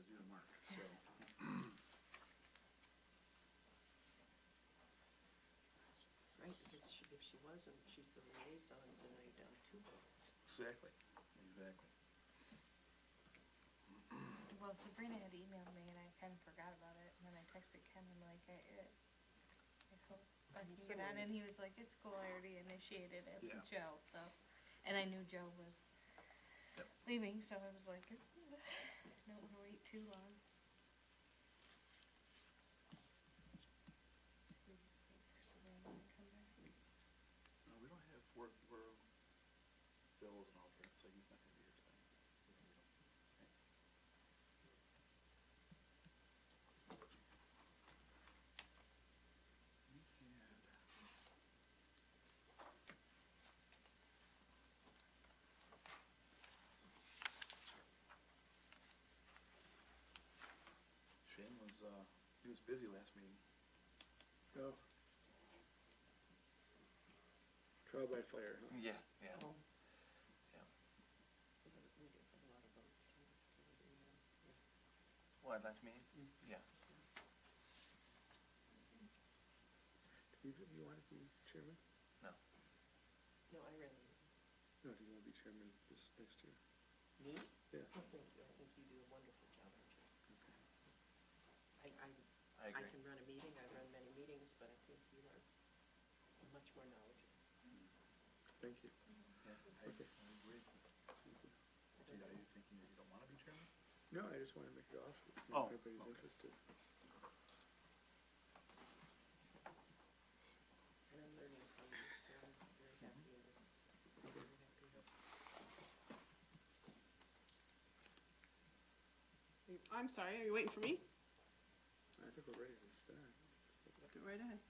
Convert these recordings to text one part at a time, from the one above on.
as you and Mark, so. Right, because if she wasn't, she's the liaison, so now you're down 2 votes. Exactly, exactly. Well, Sabrina had emailed me and I kind of forgot about it, and then I texted Ken, I'm like, I hope I can get on, and he was like, it's cool, I already initiated it with Yeah. Joe, so. And I knew Joe was Yep. leaving, so I was like, don't wanna wait too long. Wait for Sabrina to come back. No, we don't have, we're Bill's an alternate, so he's not gonna be here tonight. Shane was, he was busy last meeting. Oh. Trial by fire, huh? Yeah, yeah. Oh. Yeah. We did have a lot of votes. So yeah. What, last meeting? Yeah. Do you want to be chairman? No, I really, No, do you want to be chairman this next year? me? Yeah. Oh, thank you. I think you do a wonderful job, Archie. Okay. I I agree. can run a meeting, I run many meetings, but I think you are much more knowledgeable. Thank you. Yeah, I Okay. agree. Are you thinking that you don't wanna be chairman? No, I just want to make it off, Oh, if everybody's okay. interested. And I'm learning from you, so I'm very happy in this, very happy. I'm sorry, are you waiting for me? I think we're ready to start. Go right ahead.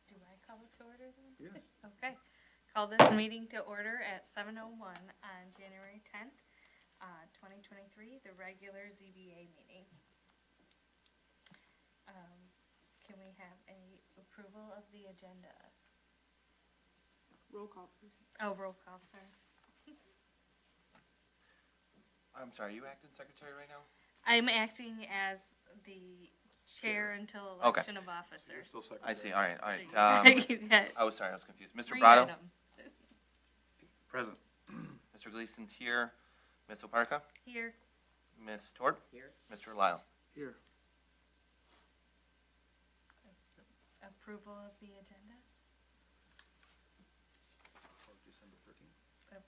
Do I call it to order then? Yes. Okay. Call this meeting to order at 7:01 on January 10th, 2023, the regular ZBA meeting. Can we have a approval of the agenda? Roll call, please. Oh, roll call, sorry. I'm sorry, you acting secretary right now? I'm acting as the chair until Okay. election of You're officers. still secretary. I see, all right, all So right. you got I was sorry, I was confused. Mr. 3 Brado? items. Present. Mr. Gleason's here. Ms. Oparka? Here. Ms. Torp? Here, Mr. Lyle? Here. Approval of the agenda? Or December 13th.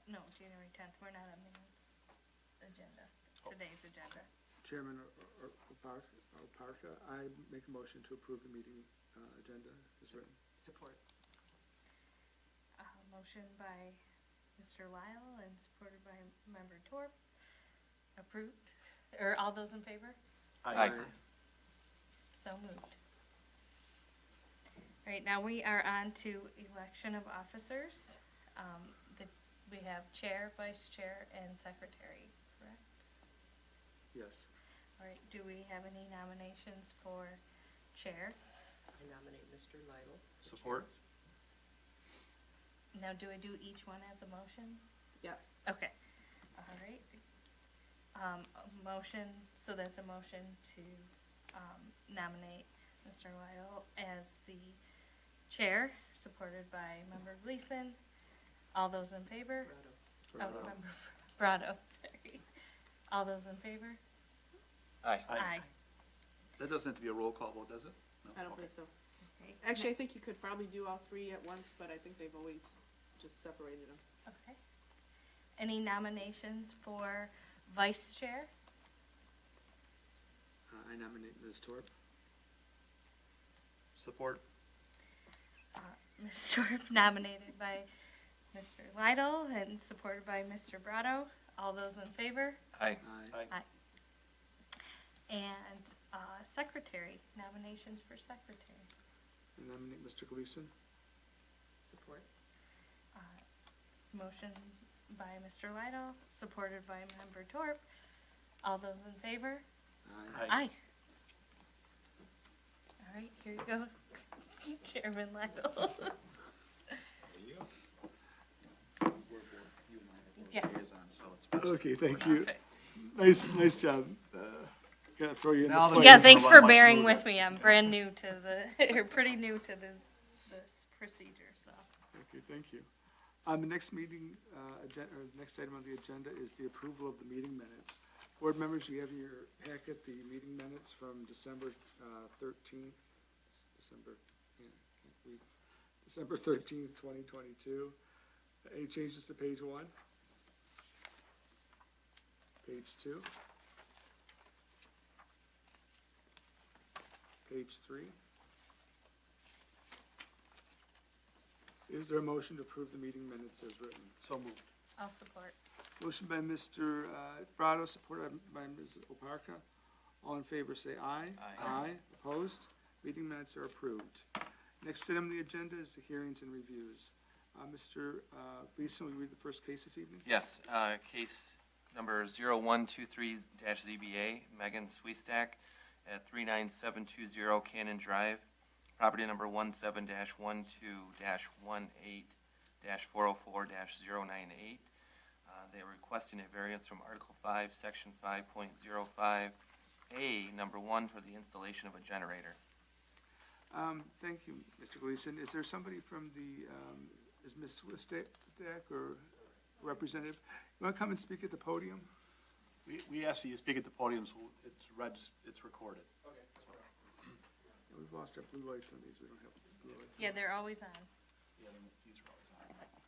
No, January 10th. We're not on minutes agenda, today's agenda. Chairman Oparka, I make a motion to approve the meeting agenda as written. support. Motion by Mr. Lyle and supported by Member Torp. Approved, or all those in favor? Aye. So moved. All right, now we are on to election of officers. We have chair, vice chair, and secretary, correct? Yes. All right, do we have any nominations for chair? I nominate Mr. Lytle. for Support. Now, do I do each one as a motion? Yes. Okay, all right. A motion, so that's a motion to, nominate Mr. Lyle as the chair, supported by Member Gleason. All those in favor? Brado. Oh, Member Brado, sorry. All those in favor? Aye. Aye. That doesn't have to be a roll call vote, does it? No? I don't Okay. think so. Okay. Actually, I think you could probably do all 3 at once, but I think they've always just separated them. Okay. Any nominations for vice chair? I nominate Ms. Torp. Support. Ms. Torp nominated by Mr. Lytle and supported by Mr. Brado. All those in favor? Aye. Aye. And secretary, nominations for secretary. I nominate Mr. Gleason. Support. Motion by Mr. Lytle, supported by Member Torp. All those in favor? Aye. Aye. All right, here you go, Chairman Lytle. There you go. You and I are both Yes. liaisons, so it's best. Okay, thank you. Perfect. Nice job. Gotta throw you in the Now the fire. Yeah, meeting's thanks gonna for run much bearing smoother. with me. I'm brand new to the, or pretty new to this procedure, so. Okay, thank you. The next meeting, or the next item on the agenda is the approval of the meeting minutes. Board members, you have in your packet the meeting minutes from December 13th, December 13th, 2022. Any changes to page 1? Page 2? Page 3? Is there a motion to approve the meeting minutes as written? So moved. I'll support. Motion by Mr. Brado, supported by Ms. Oparka. All in favor, say aye. Aye. Aye. Opposed? Meeting minutes are approved. Next item on the agenda is the hearings and reviews. Mr. Gleason, will you read the first case this evening? Yes, case number 0123-ZBA, Megan Sweestack at 39720 Cannon Drive, property number 17-12-18-404-098. They are requesting a variance from Article 5, Section 5.05A, number 1, for the installation of a generator. Thank you, Mr. Gleason. Is there somebody from the, is Ms. Swistack or representative? You want to come and speak at the podium? We ask that you speak at the podium, so it's recorded. We've lost our blue lights on these. We don't have blue lights. Yeah, they're always on. Yeah, these are always on.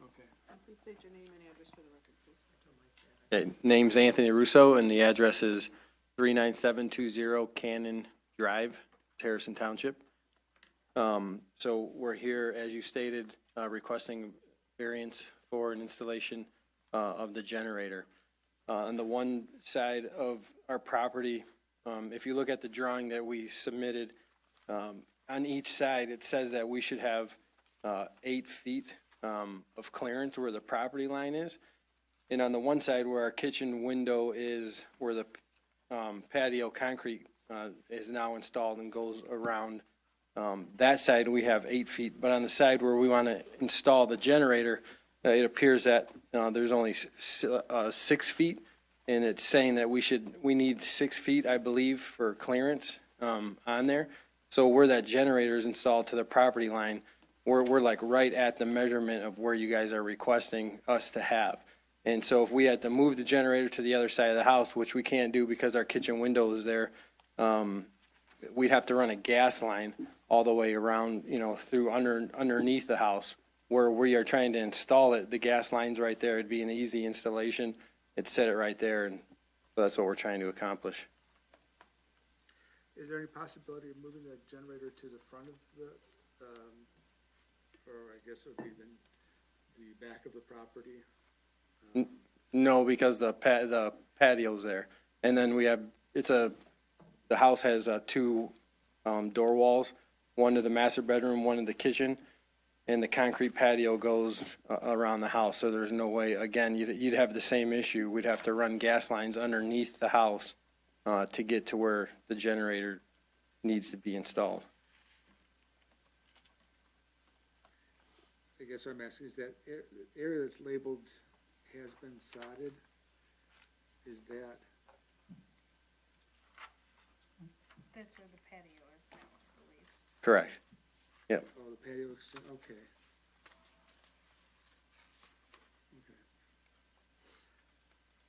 Okay. Please state your name and address for the record, please. Name's Anthony Russo, and the address is 39720 Cannon Drive, Harrison Township. So we're here, as you stated, requesting variance for an installation of the generator. On the one side of our property, if you look at the drawing that we submitted, on each side, it says that we should have 8 feet of clearance where the property line is. And on the one side where our kitchen window is, where the patio concrete is now installed and goes around, that side we have 8 feet. But on the side where we want to install the generator, it appears that there's only 6 feet. And it's saying that we need 6 feet, I believe, for clearance on there. So where that generator is installed to the property line, we're like right at the measurement of where you guys are requesting us to have. And so if we had to move the generator to the other side of the house, which we can't do because our kitchen window is there, we'd have to run a gas line all the way around, through underneath the house. Where we are trying to install it, the gas line's right there. It'd be an easy installation. It'd set it right there, and so that's what we're trying to accomplish. Is there any possibility of moving the generator to the front of the, or I guess it would be the back of the property? No, because the patio's there. And then we have, the house has 2 door walls, one to the master bedroom, one to the kitchen, and the concrete patio goes around the house. So there's no way, again, you'd have the same issue. We'd have to run gas lines underneath the house to get to where the generator needs to be installed. I guess what I'm asking is that area that's labeled has been sodded, is that, That's where the patio is now, I believe. Correct. oh, the patio, okay. Okay.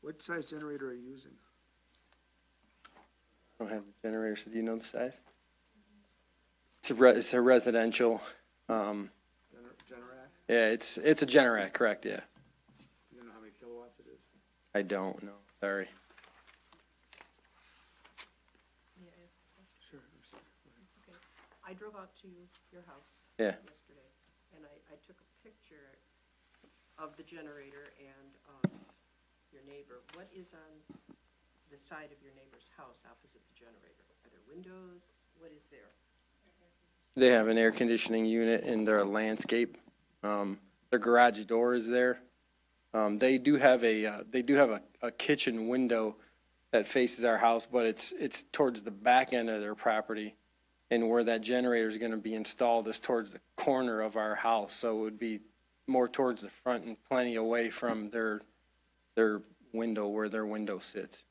What size generator are you using? I don't have the generator, so do you know the size? It's a residential, Generac? yeah, it's a Generac, correct, yeah. You don't know how many kilowatts it is? I don't know, sorry. Yeah, it is. Sure, I'm sorry. Go ahead. It's okay. I drove out to your house Yeah. yesterday, and I took a picture of the generator and of your neighbor. What is on the side of your neighbor's house opposite the generator? Are there windows? What is there? They have an air conditioning unit in their landscape. Their garage door is there. They do have a kitchen window that faces our house, but it's towards the back end of their property. And where that generator is going to be installed is towards the corner of our house. So it would be more towards the front and plenty away from their window, where their window sits.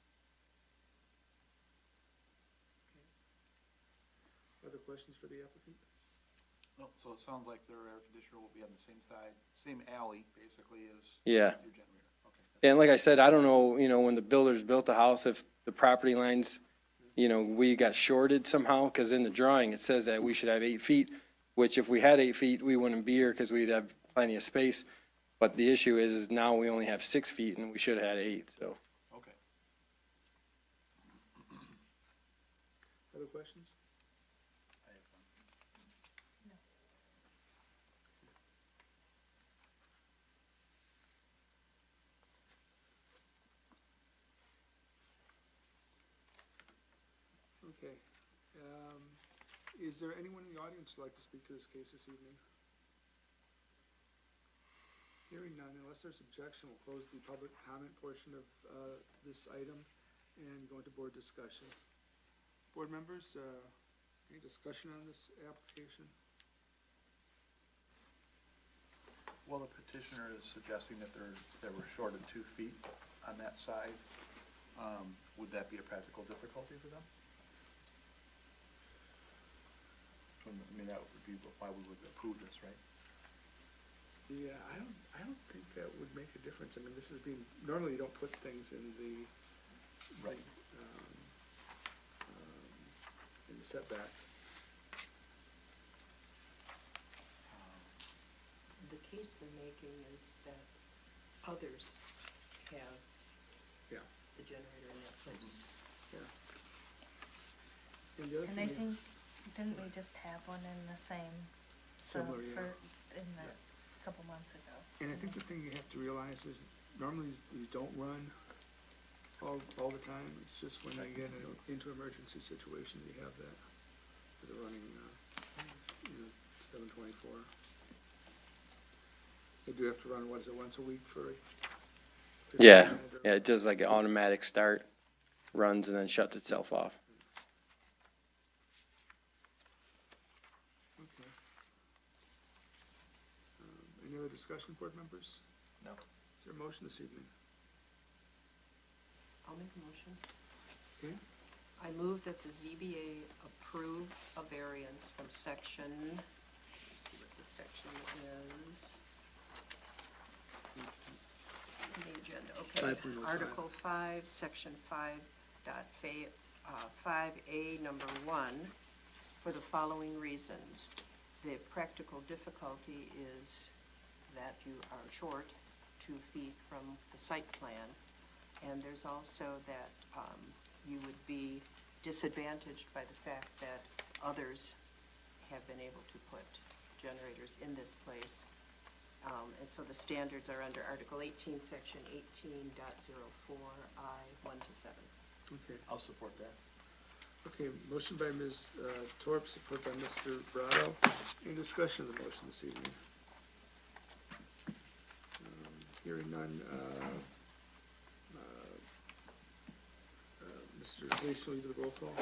questions for the applicant? No, so it sounds like their air conditioner will be on the same side, same alley, basically, as Yeah. your generator. Okay. And like I said, I don't know, when the builders built the house, if the property lines, we got shorted somehow, because in the drawing, it says that we should have 8 feet, which if we had 8 feet, we wouldn't be here because we'd have plenty of space. But the issue is now we only have 6 feet and we should have had 8, so. Okay. Other questions? I have one. Okay. Is there anyone in the audience who'd like to speak to this case this evening? Hearing none, unless there's objection, we'll close the public comment portion of this item and go into board discussion. Board members, any discussion on this application? Well, the petitioner is suggesting that they were shorted 2 feet on that side. Would that be a practical difficulty for them? I mean, that would be why we would approve this, right? Yeah, I don't think that would make a difference. I mean, this is being, normally you don't put things in the, Right. in the setback. The case they're making is that others have Yeah, the generator in that place. yeah. And the other And I thing, think, didn't we just have one in the same, so, Similar, yeah. in the, Yeah. couple months ago? and I think the thing you have to realize is normally these don't run all the time. It's just when they get into emergency situations, you have that. They're running, 7/24. They do have to run, what is it, once a week for? 15 Yeah, minute or- yeah, it does like an automatic start, runs and then shuts itself off. Okay. Any other discussion, board members? No. Is there a motion this evening? I'll make a motion. Okay, I move that the ZBA approve a variance from section, let's see what the section is. It's in the agenda, okay. 5.05. Article 5, section 5A, number 1, for the following reasons. The practical difficulty is that you are short 2 feet from the site plan. And there's also that you would be disadvantaged by the fact that others have been able to put generators in this place. And so the standards are under Article 18, Section 18.04I 1 to 7. okay. I'll support that. Okay, motion by Ms. Torp, support by Mr. Brado. Any discussion of the motion this evening? Hearing none, Mr. Gleason, will you do the roll call?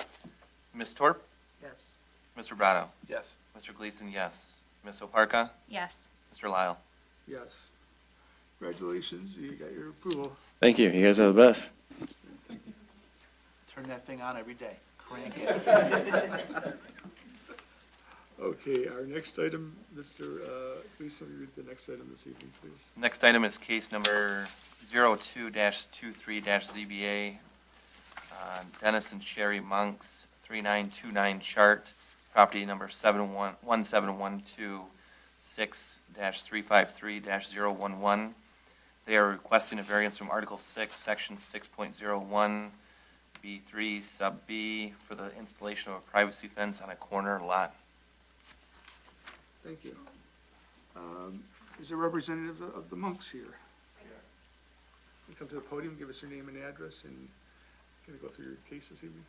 Ms. Torp? Yes. Mr. Brado? Yes. Mr. Gleason, yes. Ms. Oparka? Yes. Mr. Lyle? Yes. Congratulations, you got your approval. Thank you, you guys are the best. Turn that thing on every day. Crank it. Okay, our next item, Mr. Gleason, will you read the next item this evening, please? Next item is case number 02-23-ZBA. Dennis and Sherry Monks, 3929 Chart, property number 1712-6-353-011. They are requesting a variance from Article 6, Section 6.01, B3, Sub B, for the installation of a privacy fence on a corner lot. Thank you. Is there a representative of the Monks here? You come to the podium, give us your name and address, and can go through your case this evening?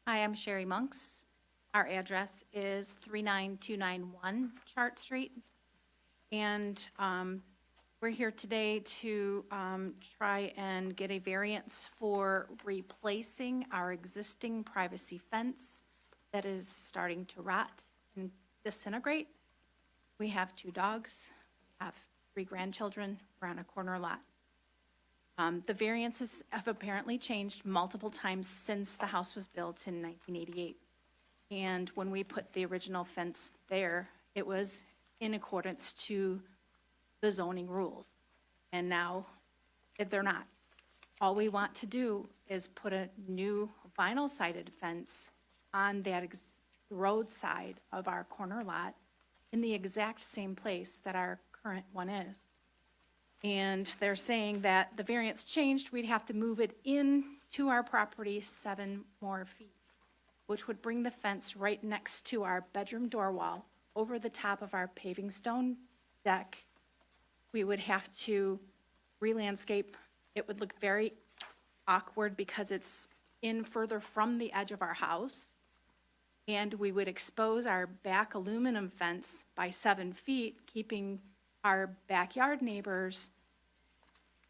Hi, I'm Sherry Monks. Our address is 39291 Chart Street. And we're here today to try and get a variance for replacing our existing privacy fence that is starting to rot and disintegrate. We have 2 dogs, have 3 grandchildren. We're on a corner lot. The variances have apparently changed multiple times since the house was built in 1988. And when we put the original fence there, it was in accordance to the zoning rules. And now, they're not. All we want to do is put a new vinyl sided fence on that road side of our corner lot in the exact same place that our current one is. And they're saying that the variance changed, we'd have to move it in to our property 7 more feet, which would bring the fence right next to our bedroom door wall, over the top of our paving stone deck. We would have to re-landscape. It would look very awkward because it's in further from the edge of our house. And we would expose our back aluminum fence by 7 feet, keeping our backyard neighbors'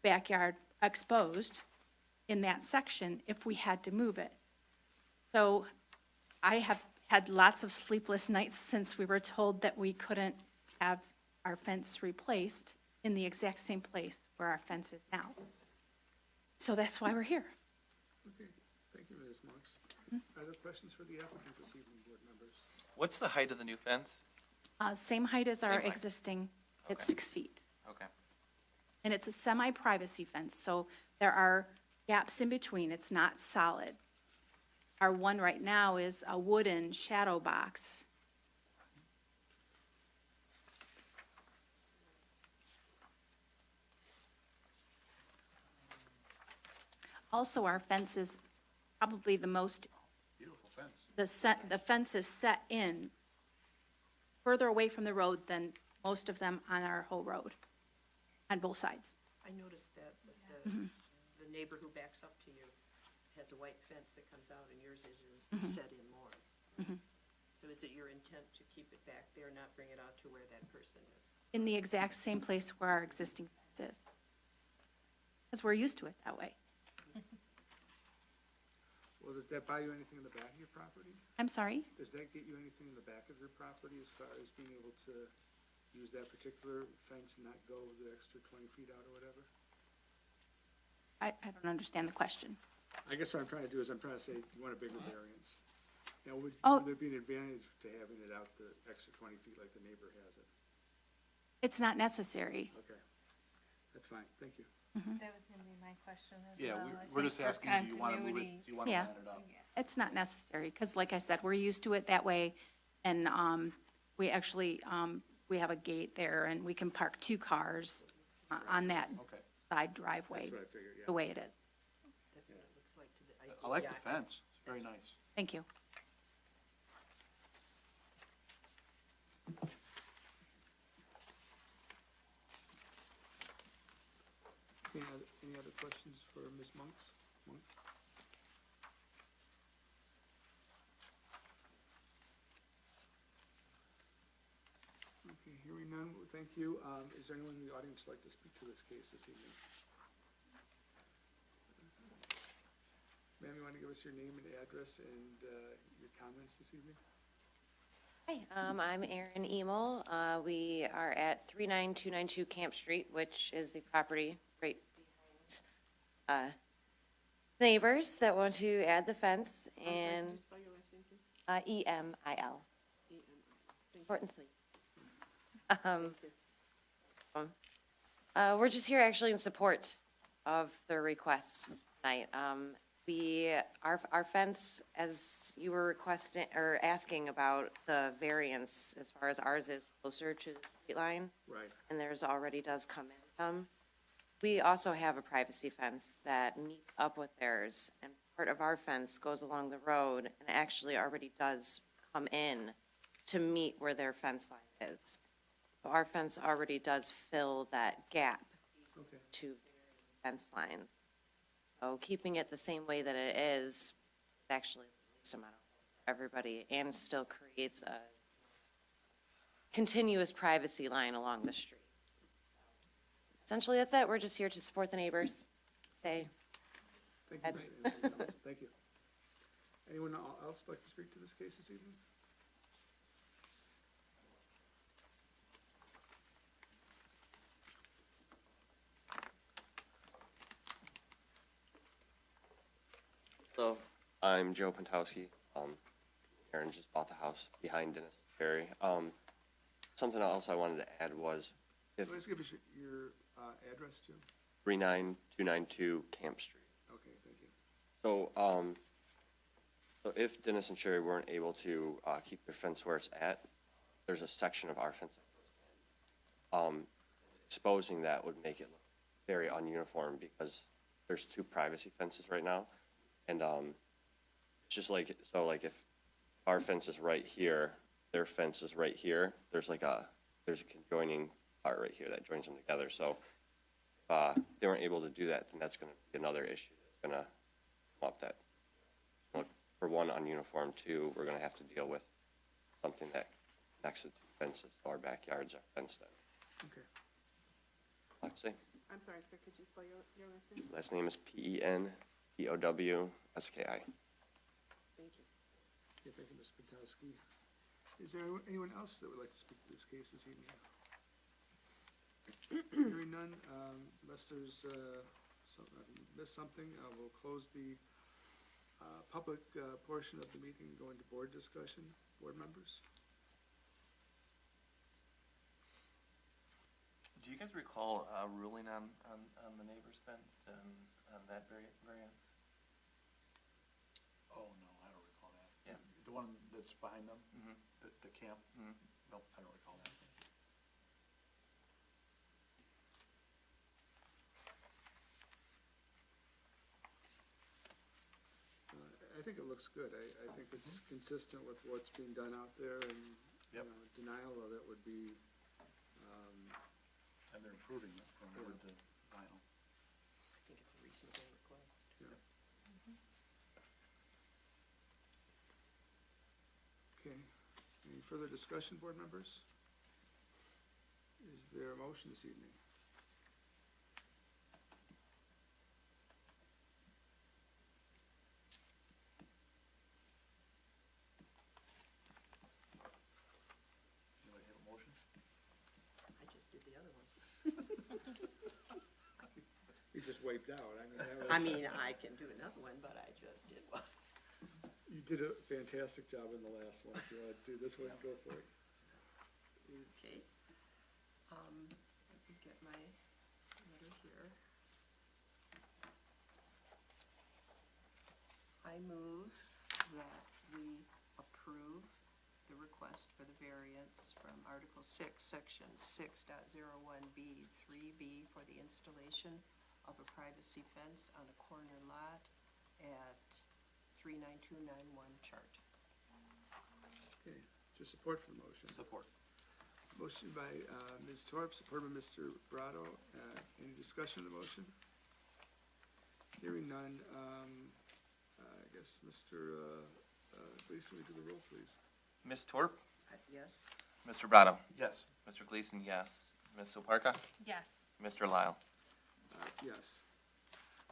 backyard exposed in that section if we had to move it. So I have had lots of sleepless nights since we were told that we couldn't have our fence replaced in the exact same place where our fence is now. So that's why we're here. Okay, thank you, Ms. Monks. Are there questions for the applicant this evening, board members? What's the height of the new fence? Same height as our Same height. existing, it's Okay. 6 feet. Okay. And it's a semi-privacy fence, so there are gaps in between, it's not solid. Our one right now is a wooden shadow box. Also, our fence is probably the most, Beautiful fence. the fence is set in further away from the road than most of them on our whole road, on both sides. I noticed that, but the neighbor who backs up to you has a white fence that comes out, and yours is set in more. So is it your intent to keep it back there, not bring it out to where that person is? In the exact same place where our existing fence is. Because we're used to it that way. Well, does that buy you anything in the back of your property? I'm sorry? Does that get you anything in the back of your property as far as being able to use that particular fence and not go the extra 20 feet out or whatever? I don't understand the question. I guess what I'm trying to do is I'm trying to say, you want a bigger variance. Now, would Oh. there be an advantage to having it out the extra 20 feet like the neighbor has it? It's not necessary. Okay, that's fine, thank you. That was gonna be my question as well. Yeah, I we're think just for asking, do you want to move it, continuity. do you want to Yeah. line it up? It's not necessary, because like I said, we're used to it that way. And we actually, we have a gate there, and we can park 2 cars on that Okay. side driveway, That's what I figured, yeah. the way it is. That's what it looks like to the. I like yeah, the fence, it's very nice. Thank you. Any other questions for Ms. Monks? Monk? Okay, hearing none, thank you. Is there anyone in the audience who'd like to speak to this case this evening? Ma'am, you want to give us your name and address and your comments this evening? Hi, I'm Erin Emel. We are at 39292 Camp Street, which is the property right behind neighbors that want to add the fence, I'm sorry, and could you spell your last name, please? EMIL, E-M-I. short and sweet. Thank you. We're just here actually in support of the request tonight. Our fence, as you were requesting, or asking about the variance, as far as ours is closer to the street line, Right. and theirs already does come in some. We also have a privacy fence that meets up with theirs, and part of our fence goes along the road and actually already does come in to meet where their fence line is. So our fence already does fill that gap Okay. to fence lines. So keeping it the same way that it is actually the least amount of work for everybody, and still creates a continuous privacy line along the street. Essentially, that's it. We're just here to support the neighbors. Say, Thank you, Ms. Emel. Thank you. Anyone else like to speak to this case this evening? I'm Joe Pentowski. Aaron just bought the house behind Dennis Ferry. Something else I wanted to add was if Please give us your address too. 39292 Camp Street. Okay, thank you. So, so if Dennis and Sherry weren't able to keep their fence where it's at, there's a section of our fence. Exposing that would make it look very ununiform because there's two privacy fences right now. And it's just like, so like if our fence is right here, their fence is right here, there's a conjoining part right here that joins them together. So if they weren't able to do that, then that's gonna be another issue. It's gonna come up that, look, for one, ununiform, two, we're gonna have to deal with something that connects the two fences, so our backyards are fenced in. Okay. Let's see. I'm sorry, sir, could you spell your last name? Last name is Penpowski. Thank you. Okay, thank you, Mr. Potowski. Is there anyone else that would like to speak to this case this evening? Hearing none, unless there's, missed something, we'll close the, public, portion of the meeting and go into board discussion. Board members? Do you guys recall ruling on the neighbor's fence and on that variance? Oh, no, I don't recall that. Yeah. The one that's behind them, Mhm. the camp? Mhm. Nope, I don't recall that. I think it looks good. I think it's consistent with what's being done out there, and, you Yep. know, denial of it would be, And they're improving it from wood to vinyl. I think it's a reasonable request. yeah. Okay. Any further discussion, board members? Is there a motion this evening? Anybody have a motion? I just did the other one. You just wiped out. I mean, that was. I mean, I can do another one, but I just did one. You did a fantastic job in the last one. If you want to do this one, go for it. Okay. Let me get my letter here. I move that we approve the request for the variance from Article 6, Section 6.01B, 3B for the installation of a privacy fence on a corner lot at 39291 Chart. Okay. Is there support for the motion? Support. Motion by Ms. Torp, supported by Mr. Brado. Any discussion of the motion? Hearing none, I guess Mr. Gleason, we do the roll, please. Ms. Torp? Yes? Mr. Brado? Yes. Mr. Gleason, yes. Ms. Soparka? Yes. Mr. Lyle? Yes.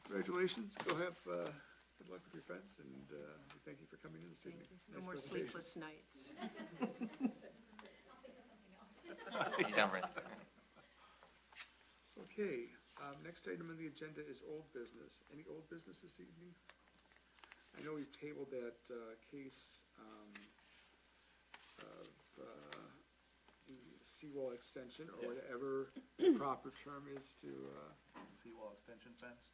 Congratulations. Go have good luck with your fence, and we thank you for coming in this evening. No Nice more presentation. sleepless nights. Yeah, right. Okay, next item on the agenda is old business. Any old business this evening? I know we've tabled that case of the seawall extension, or whatever the proper term is to Seawall extension fence?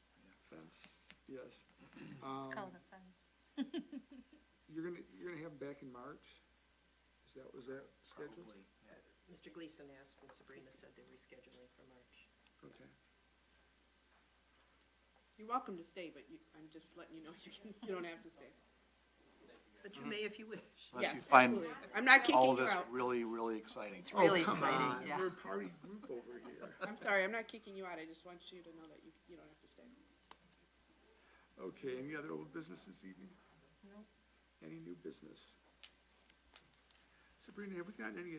fence, yes. It's called a fence. You're gonna have them back in March? Was that scheduled? Probably, yeah. Mr. Gleason asked, and Sabrina said they're rescheduling for March. Okay. You're welcome to stay, but I'm just letting you know, you don't have to stay. But you may if you wish. Unless you Yes, find absolutely. I'm not kicking all of you this out. really, really exciting. It's really Come exciting, on, yeah. we're a party group over here. I'm sorry, I'm not kicking you out. I just want you to know that you don't have to stay. Okay, any other old business this evening? Nope. Any new business? Sabrina, have we gotten any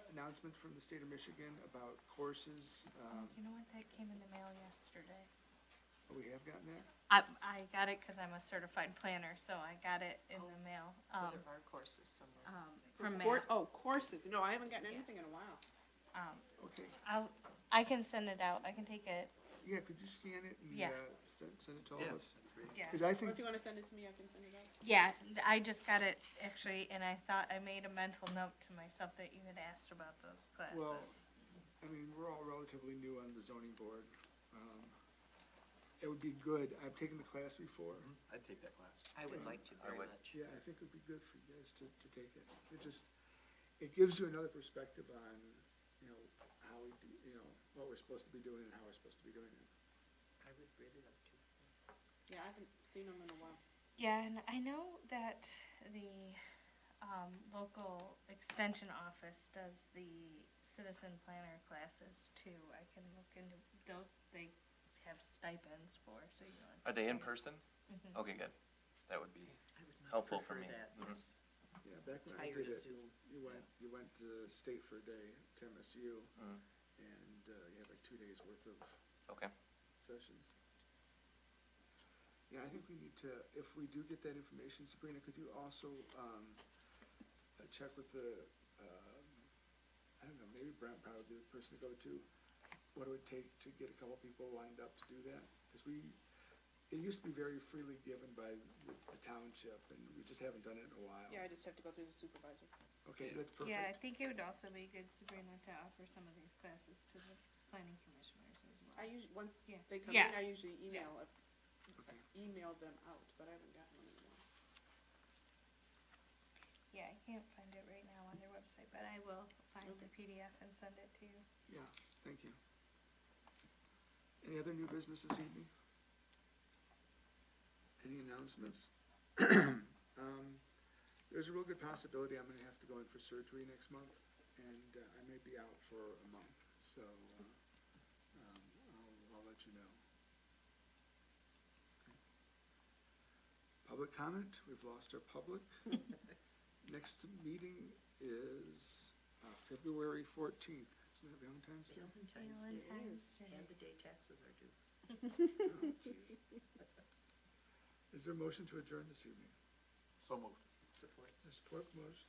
announcement from the state of Michigan about courses? You know what, that came in the mail yesterday. We have gotten that? I got it because I'm a certified planner, so I got it in the mail, So there are courses somewhere. from Cour- Matt. Oh, courses. No, I haven't gotten anything in a while. Okay, I can send it out, I can take it Yeah, could you scan it and, Yeah. send it to all Yeah, of us? that'd be great. Yeah. Cause I Or think, if you wanna send it to me, I can send it out. Yeah, I just got it actually, and I thought I made a mental note to myself that you had asked about those well, classes. I mean, we're all relatively new on the zoning board. It would be good, I've taken the class before. I'd take that class. I would like to I very would. much. Yeah, I think it would be good for you guys to take it. It gives you another perspective on, how we do, what we're supposed to be doing and how we're supposed to be doing it. I would really like to. Yeah, I haven't seen them in a while. Yeah, and I know that the local extension office does the citizen planner classes too. I can look into those, they have stipends for, so you know. Are they in person? Mhm. Okay, good. That would be I would much helpful for prefer me. that, Mhm. yes. Yeah, back when I Tired did of it, Zoom. you went to state for a day, to MSU, Mm. and, you had like 2 days worth of Okay. sessions. Yeah, I think we need to, if we do get that information, Sabrina, could you also, check with the, I don't know, maybe Brent probably would be the person to go to. What it would take to get a couple people lined up to do that? Because it used to be very freely given by the township, and we just haven't done it in a while. Yeah, I just have to go through the supervisor. Okay, that's perfect. Yeah, I think it would also be good, Sabrina, to offer some of these classes to the planning commissioners as well. I usually, once Yeah. they come in, Yeah. I usually email Okay. them out, but I haven't gotten one in a while. Yeah, I can't find it right now on their website, but I will find the PDF and send it to you. Yeah, thank you. Any other new business this evening? Any announcements? There's a real good possibility I'm gonna have to go in for surgery next month, and I may be out for a month, so, I'll let you know. Okay. Public comment, we've lost our public. Next meeting is, February 14th, isn't it Valentine's Day? Valentine's Day. Valentine's Day. And the day taxes are due. Oh, jeez. Is there a motion to adjourn this evening? So moved. Support. Is there support for motion?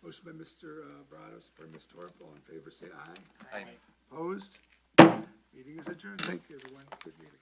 Motion by Mr. Brado, support by Ms. Torp. All in favor, say aye. Aye. Opposed? Meeting is adjourned. Thank you, everyone. Good meeting.